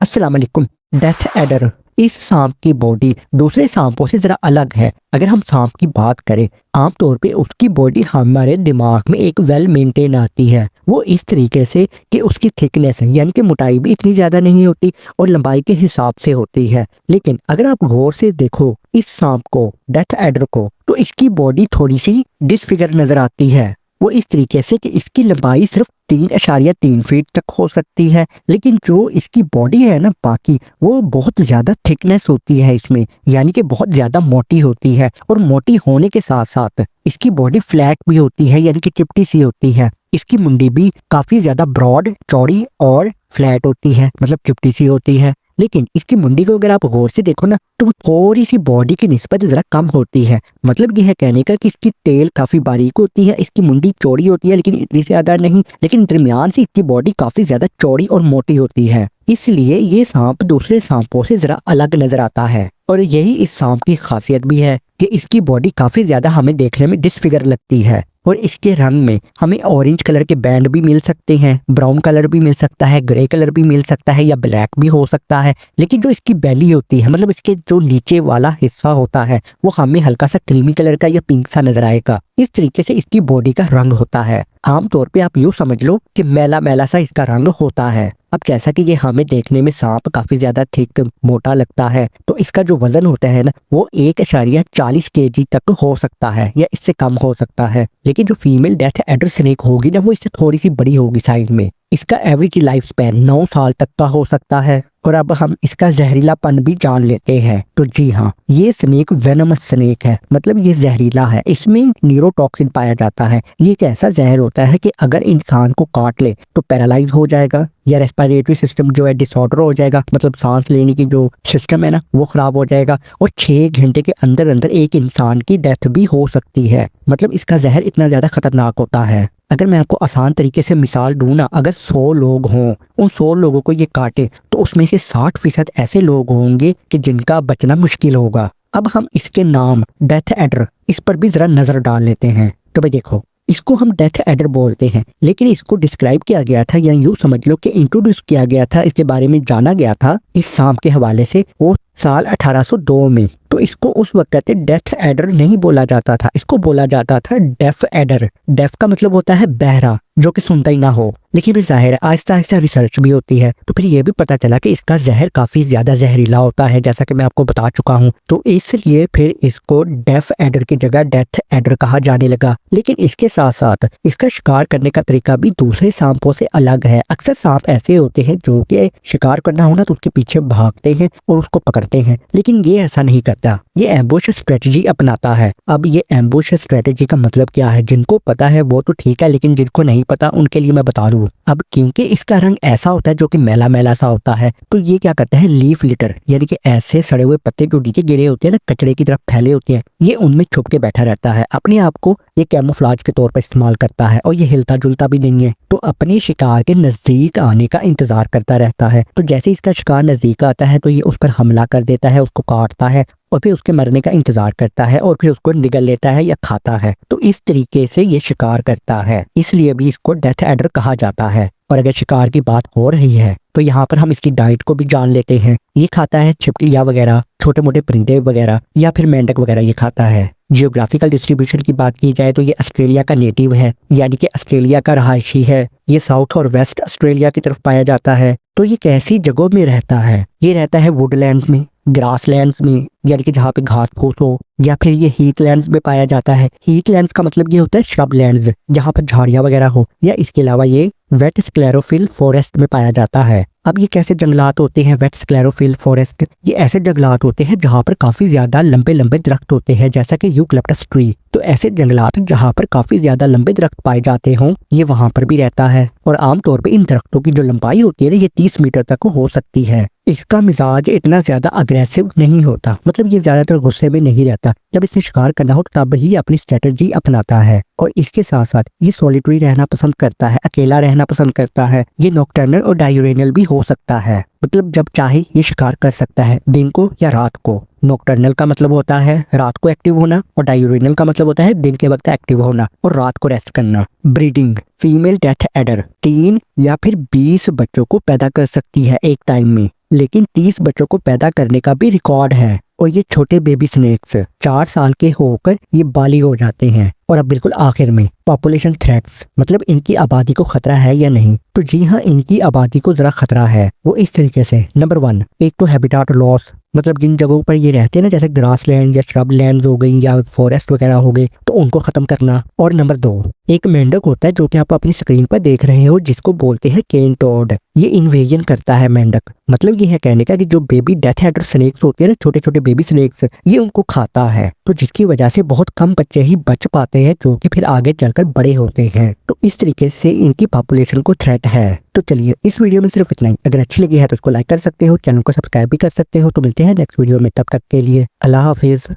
अस्सलाम वालेकुम। Death adder इस सांप की बॉडी दूसरे सांपों से ज़रा अलग है। अगर हम सांप की बात करें, आमतौर पे उसकी बॉडी हमारे दिमाग में एक वेल मेंटेन आती है। वो इस तरीके से कि उसकी थिकनेस यानी कि मोटाई भी इतनी ज़्यादा नहीं होती और लंबाई के हिसाब से होती है। लेकिन अगर आप गौर से देखो इस सांप को, डेथ एडर को, तो इसकी बॉडी थोड़ी सी डिसफिगर नज़र आती है। वो इस तरीके से कि इसकी लंबाई सिर्फ 3.3 फीट तक हो सकती है, लेकिन जो इसकी बॉडी है ना बाकी, वो बहुत ज़्यादा थिकनेस होती है इसमें, यानी कि बहुत ज़्यादा मोटी होती है। और मोटी होने के साथ साथ इसकी बॉडी फ्लैट भी होती है, यानी कि चिपटी सी होती है। इसकी मुंडी भी काफ़ी ज़्यादा ब्रॉड, चौड़ी और फ्लैट होती है, मतलब चिपटी सी होती है। लेकिन इसकी मुंडी को अगर आप गौर से देखो ना, तो वो थोड़ी सी बॉडी की निस्बत जरा कम होती है। मतलब यह है कहने का कि इसकी टेल काफी बारीक होती है, इसकी मुंडी चौड़ी होती है लेकिन इतनी ज्यादा नहीं, लेकिन दरमियान से इसकी बॉडी काफी ज्यादा चौड़ी और मोटी होती है। इसलिए ये सांप दूसरे सांपों से जरा अलग नजर आता है। और यही इस सांप की खासियत भी है कि इसकी बॉडी काफी ज्यादा हमें देखने में डिसफिगर लगती है। और इसके रंग में हमें ऑरेंज कलर के बैंड भी मिल सकते हैं, ब्राउन कलर भी मिल सकता है, ग्रे कलर भी मिल सकता है या ब्लैक भी हो सकता है। लेकिन जो इसकी बेली होती है, मतलब इसके जो नीचे वाला हिस्सा होता है, वो हमें हल्का सा क्रीमी कलर का या पिंक सा नजर आएगा। इस तरीके से इसकी बॉडी का रंग होता है। आमतौर पे आप यूँ समझ लो कि मैला मैला सा इसका रंग होता है। अब जैसा कि ये हमें देखने में सांप काफी ज्यादा थिक मोटा लगता है, तो इसका जो वजन होता है ना, वो 1.40 kg तक हो सकता है या इससे कम हो सकता है। लेकिन जो फीमेल डेथ एडर स्नेक होगी ना, वो इससे थोड़ी सी बड़ी होगी साइज में। इसका एवरेज लाइफ स्पैन 9 साल तक का हो सकता है। और अब हम इसका जहरीलापन भी जान लेते हैं। तो जी हाँ, ये स्नेक वेनमस स्नेक है, मतलब ये जहरीला है। इसमें न्यूरोटॉक्सिन पाया जाता है। ये एक ऐसा जहर होता है कि अगर इंसान को काट ले तो पैरालाइज हो जाएगा या रेस्पिरेटरी सिस्टम जो है डिसऑर्डर हो जाएगा, मतलब सांस लेने की जो सिस्टम है ना, वो खराब हो जाएगा। और 6 घंटे के अंदर अंदर एक इंसान की डेथ भी हो सकती है। मतलब इसका जहर इतना ज्यादा खतरनाक होता है। अगर मैं आपको आसान तरीके से मिसाल दूं ना, अगर 100 लोग हों, उन 100 लोगों को ये काटे तो उसमें से 60% ऐसे लोग होंगे कि जिनका बचना मुश्किल होगा। अब हम इसके नाम डेथ एडर, इस पर भी जरा नजर डाल लेते हैं। तो भाई देखो, इसको हम डेथ एडर बोलते हैं, लेकिन इसको डिस्क्राइब किया गया था या यूँ समझ लो कि इंट्रोड्यूस किया गया था, इसके बारे में जाना गया था इस सांप के हवाले से, वो साल 1802 में। तो इसको उस वक्त डेथ एडर नहीं बोला जाता था, इसको बोला जाता था डेफ एडर। डेफ का मतलब होता है बहरा, जो कि सुनता ही ना हो। लेकिन फिर जाहिर है आहिस्ता आहिस्ता रिसर्च भी होती है, तो फिर ये भी पता चला कि इसका जहर काफी ज्यादा जहरीला होता है, जैसा कि मैं आपको बता चुका हूँ। तो इसलिए फिर इसको डेफ एडर की जगह डेथ एडर कहा जाने लगा। लेकिन इसके साथ साथ इसका शिकार करने का तरीका भी दूसरे सांपों से अलग है। अक्सर सांप ऐसे होते हैं जो कि शिकार करना हो ना तो उसके पीछे भागते हैं और उसको पकड़ते हैं, लेकिन ये ऐसा नहीं करता, ये एम्बुश स्ट्रेटजी अपनाता है। अब ये एम्बुश स्ट्रेटजी का मतलब क्या है, जिनको पता है वो तो ठीक है, लेकिन जिनको नहीं पता उनके लिए मैं बता दूं। अब क्योंकि इसका रंग ऐसा होता है जो कि मैला मैला सा होता है, तो ये क्या करता है, लीफ लिटर, यानी कि ऐसे सड़े हुए पत्ते जो नीचे गिरे होते हैं ना, कचड़े की तरफ फैले होते हैं, ये उनमें छुप के बैठा रहता है। अपने आप को ये कैमोफ्लाज के तौर पर इस्तेमाल करता है और ये हिलता जुलता भी नहीं है, तो अपने शिकार के नजदीक आने का इंतजार करता रहता है। तो जैसे इसका शिकार नजदीक आता है तो ये उस पर हमला कर देता है, उसको काटता है और फिर उसके मरने का इंतजार करता है और फिर उसको निगल लेता है या खाता है। तो इस तरीके से ये शिकार करता है, इसलिए भी इसको डेथ एडर कहा जाता है। और अगर शिकार की बात हो रही है तो यहाँ पर हम इसकी डाइट को भी जान लेते हैं। ये खाता है छिपकलियाँ वगैरह, छोटे मोटे परिंदे वगैरह या फिर मेंढक वगैरह ये खाता है। जियोग्राफिकल डिस्ट्रीब्यूशन की बात की जाए तो ये ऑस्ट्रेलिया का नेटिव है, यानी कि ऑस्ट्रेलिया का रहायशी है। ये साउथ और वेस्ट ऑस्ट्रेलिया की तरफ पाया जाता है। तो ये कैसी जगहों में रहता है, ये रहता है वुडलैंड में, ग्रासलैंड्स में, यानी कि जहाँ पे घास फूस हो, या फिर ये हीथलैंड्स में पाया जाता है। हीथलैंड्स का मतलब ये होता है श्रबलैंड्स, जहाँ पर झाड़ियाँ वगैरह हो, या इसके अलावा ये वेट स्क्लेरोफिल फॉरेस्ट में पाया जाता है। अब ये कैसे जंगलात होते हैं वेट स्क्लेरोफिल फॉरेस्ट, ये ऐसे जंगलात होते हैं जहाँ पर काफी ज्यादा लंबे लंबे दरख्त होते हैं, जैसा कि यूकलिप्टस ट्री। तो ऐसे जंगलात जहाँ पर काफी ज्यादा लंबे दरख्त पाए जाते हों, ये वहां पर भी रहता है। और आमतौर पर इन दरख्तों की जो लंबाई होती है ना, ये 30 मीटर तक हो सकती है। इसका मिजाज इतना ज्यादा अग्रेसिव नहीं होता, मतलब ये ज्यादातर गुस्से में नहीं रहता। जब इसे शिकार करना हो तब ही अपनी स्ट्रेटजी अपनाता है। और इसके साथ साथ ये सॉलिटरी रहना पसंद करता है, अकेला रहना पसंद करता है। ये नॉकटर्नल और डायूरेनल भी हो सकता है, मतलब जब चाहे ये शिकार कर सकता है, दिन को या रात को। नॉकटर्नल का मतलब होता है रात को एक्टिव होना और डायूरेनल का मतलब होता है दिन के वक्त एक्टिव होना और रात को रेस्ट करना। ब्रीडिंग, फीमेल डेथ एडर 3 या फिर 20 बच्चों को पैदा कर सकती है एक टाइम में। लेकिन 30 बच्चों को पैदा करने का भी रिकॉर्ड है। और ये छोटे बेबी स्नेक्स 4 साल के होकर ये बालिग हो जाते हैं। और अब बिल्कुल आखिर में पॉपुलेशन थ्रेट्स, मतलब इनकी आबादी को खतरा है या नहीं। तो जी हाँ, इनकी आबादी को जरा खतरा है। वो इस तरीके से, नंबर 1, एक तो हैबिटाट लॉस, मतलब जिन जगहों पर ये रहते हैं ना, जैसे ग्रास लैंड या श्रब लैंड हो गई या फॉरेस्ट वगैरह हो गए, तो उनको खत्म करना। और नंबर 2, एक मेंढक होता है जो कि आप अपनी स्क्रीन पर देख रहे हो, जिसको बोलते हैं केन टोड। ये इन्वेजन करता है मेंढक, मतलब ये है कहने का कि जो बेबी डेथ एडर स्नेक्स होते हैं ना, छोटे छोटे बेबी स्नेक्स, ये उनको खाता है। तो जिसकी वजह से बहुत कम बच्चे ही बच पाते हैं, जो कि फिर आगे चलकर बड़े होते हैं। तो इस तरीके से इनकी पॉपुलेशन को थ्रेट है। तो चलिए, इस वीडियो में सिर्फ इतना ही। अगर अच्छी लगी है तो इसको लाइक कर सकते हो, चैनल को सब्सक्राइब भी कर सकते हो। तो मिलते हैं नेक्स्ट वीडियो में, तब तक के लिए अल्लाह हाफिज।